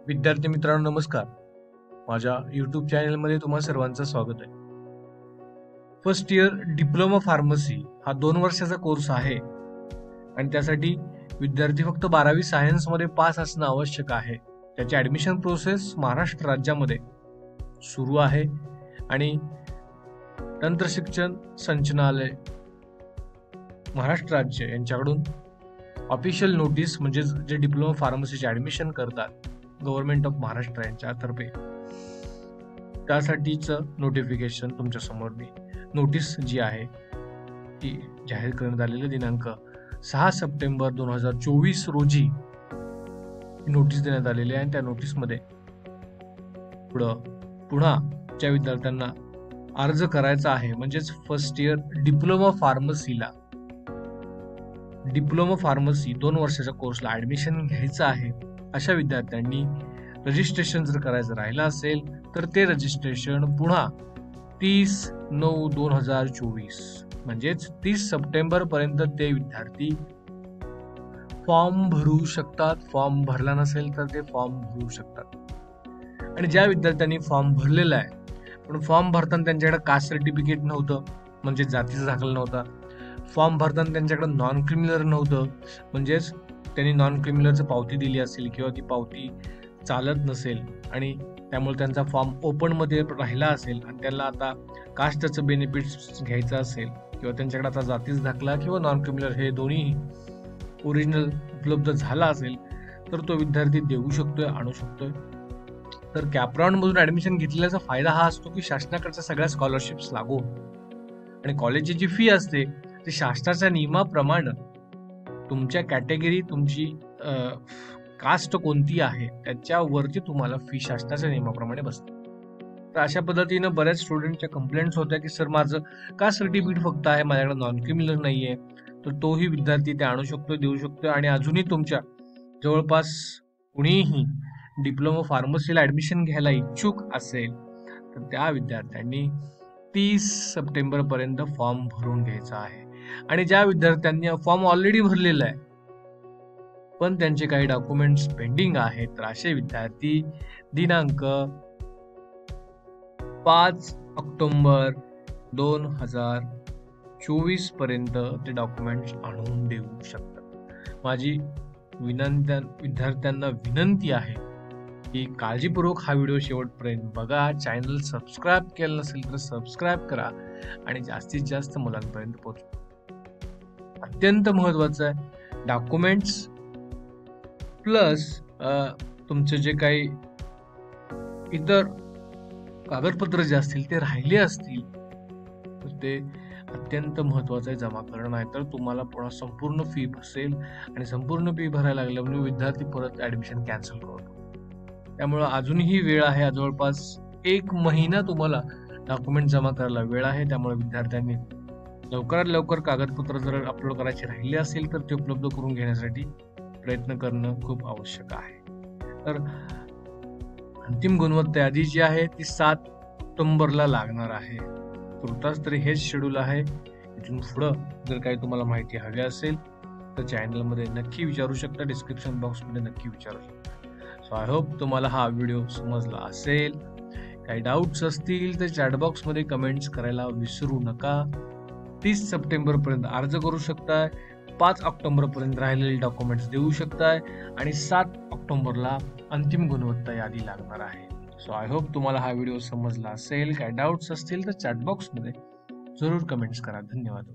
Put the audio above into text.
विद्यार्थी मित्रांनो नमस्कार. माझ्या YouTube चॅनलमध्ये तुम्हा सर्वांचं स्वागत आहे. फर्स्ट इयर डिप्लोमा फार्मसी हा 2 वर्षाचा कोर्स आहे आणि त्यासाठी विद्यार्थी फक्त 12वी सायन्स मध्ये पास असणं आवश्यक आहे. त्याची ऍडमिशन प्रोसेस महाराष्ट्र राज्यामध्ये सुरू आहे आणि तंत्र शिक्षण संचालनालय महाराष्ट्र राज्य यांच्याकडून ऑफिशियल नोटीस म्हणजे जे डिप्लोमा फार्मसीचे ऍडमिशन करतात गव्हर्नमेंट ऑफ महाराष्ट्र यांच्यातर्फे त्यासाठीचं नोटिफिकेशन तुमच्या समोर मी नोटीस जी आहे ती जाहीर करण्यात आलेली दिनांक 6 सप्टेंबर 2024 रोजी नोटीस देण्यात आलेली आहे आणि त्या नोटीसमध्ये पुन्हा ज्या विद्यार्थ्यांना अर्ज करायचा आहे म्हणजेच फर्स्ट इयर डिप्लोमा फार्मसी 2 वर्षाच्या कोर्सला ऍडमिशन घ्यायचं आहे अशा विद्यार्थ्यांनी रजिस्ट्रेशन जर करायचं राहिलं असेल तर ते रजिस्ट्रेशन पुन्हा 30/9/2024 म्हणजेच 30 सप्टेंबर पर्यंत ते विद्यार्थी फॉर्म भरू शकतात. फॉर्म भरला नसेल तर ते फॉर्म भरू शकतात. आणि ज्या विद्यार्थ्यांनी फॉर्म भरलेला आहे पण फॉर्म भरताना त्यांच्याकडे कास्ट सर्टिफिकेट नव्हतं म्हणजे जातीचा दाखला नव्हता, फॉर्म भरताना त्यांच्याकडे नॉन क्रिमिनल नव्हतं म्हणजेच त्यांनी नॉन क्रिमिनलची पावती दिली असेल किंवा ती पावती चालत नसेल आणि त्यामुळे त्यांचा फॉर्म ओपन मध्ये राहिला असेल आणि त्यांना आता कास्टचं बेनिफिट घ्यायचं असेल किंवा त्यांच्याकडे आता जातीचा दाखला किंवा नॉन क्रिमिनल हे दोन्ही ओरिजिनल उपलब्ध झाला असेल तर तो विद्यार्थी देऊ शकतोय, आणू शकतोय. तर कॅपराऊंड मधून ऍडमिशन घेतल्याचा फायदा हा असतो की शासनाकडच्या सगळ्या स्कॉलरशिप्स लागू आणि कॉलेजची जी फी असते ती शासनाच्या नियमाप्रमाणे तुमच्या कॅटेगरी तुमची कास्ट कोणती आहे त्याच्यावरती तुम्हाला फी शासनाच्या नियमाप्रमाणे बसते. तर अशा पद्धतीनं बऱ्याच स्टुडंटच्या कंप्लेंट्स होत्या की सर माझं कास्ट सर्टिफिकेट फक्त आहे, माझ्याकडे नॉन क्रिमिनल नाहीये. तर तोही विद्यार्थी ते आणू शकतो, देऊ शकतो. आणि अजूनही तुमच्या जवळपास कुणीही डिप्लोमा फार्मसीला ऍडमिशन घ्यायला इच्छुक असेल तर त्या विद्यार्थ्यांनी 30 सप्टेंबर पर्यंत फॉर्म भरून घ्यायचा आहे. आणि ज्या विद्यार्थ्यांनी फॉर्म ऑलरेडी भरलेला आहे पण त्यांचे काही डॉक्युमेंट्स पेंडिंग आहेत तर असे विद्यार्थी दिनांक 5 ऑक्टोबर 2024 पर्यंत ते डॉक्युमेंट्स आणून देऊ शकतात. माझी विद्यार्थ्यांना विनंती आहे की काळजीपूर्वक हा व्हिडिओ शेवटपर्यंत बघा. चॅनल सबस्क्राईब केलं नसेल तर सबस्क्राईब करा आणि जास्तीत जास्त मुलांपर्यंत पोहोचवा. अत्यंत महत्वाचं आहे डॉक्युमेंट्स प्लस तुमचे जे काही इतर कागदपत्र जे असतील ते राहिले असतील तर ते अत्यंत महत्वाचं आहे जमा करणं, नाहीतर तुम्हाला पुन्हा संपूर्ण फी बसेल आणि संपूर्ण फी भरायला लागल्यामुळे विद्यार्थी परत ऍडमिशन कॅन्सल करतो. त्यामुळे अजूनही वेळ आहे, जवळपास 1 महिना तुम्हाला डॉक्युमेंट जमा करायला वेळ आहे. त्यामुळे विद्यार्थ्यांनी लवकरात लवकर कागदपत्र जर अपलोड करायचे राहिले असेल तर ते उपलब्ध करून घेण्यासाठी प्रयत्न करणं खूप आवश्यक आहे. तर अंतिम गुणवत्ता यादी जी आहे ती 7 ऑक्टोबरला लागणार आहे. तुर्तास तरी हेच शेड्यूल आहे. इथून पुढं जर काही तुम्हाला माहिती हवी असेल तर चॅनलमध्ये नक्की विचारू शकता, डिस्क्रिप्शन बॉक्समध्ये नक्की विचारू शकता. सो आय होप तुम्हाला हा व्हिडिओ समजला असेल. काही डाऊट्स असतील तर चॅट बॉक्समध्ये कमेंट्स करायला विसरू नका. 30 सप्टेंबर पर्यंत अर्ज करू शकताय, 5 ऑक्टोबर पर्यंत राहिलेले डॉक्युमेंट्स देऊ शकताय आणि 7 ऑक्टोबरला अंतिम गुणवत्ता यादी लागणार आहे. सो आय होप तुम्हाला हा व्हिडिओ समजला असेल. काही डाऊट्स असतील तर चॅट बॉक्समध्ये जरूर कमेंट्स करा. धन्यवाद.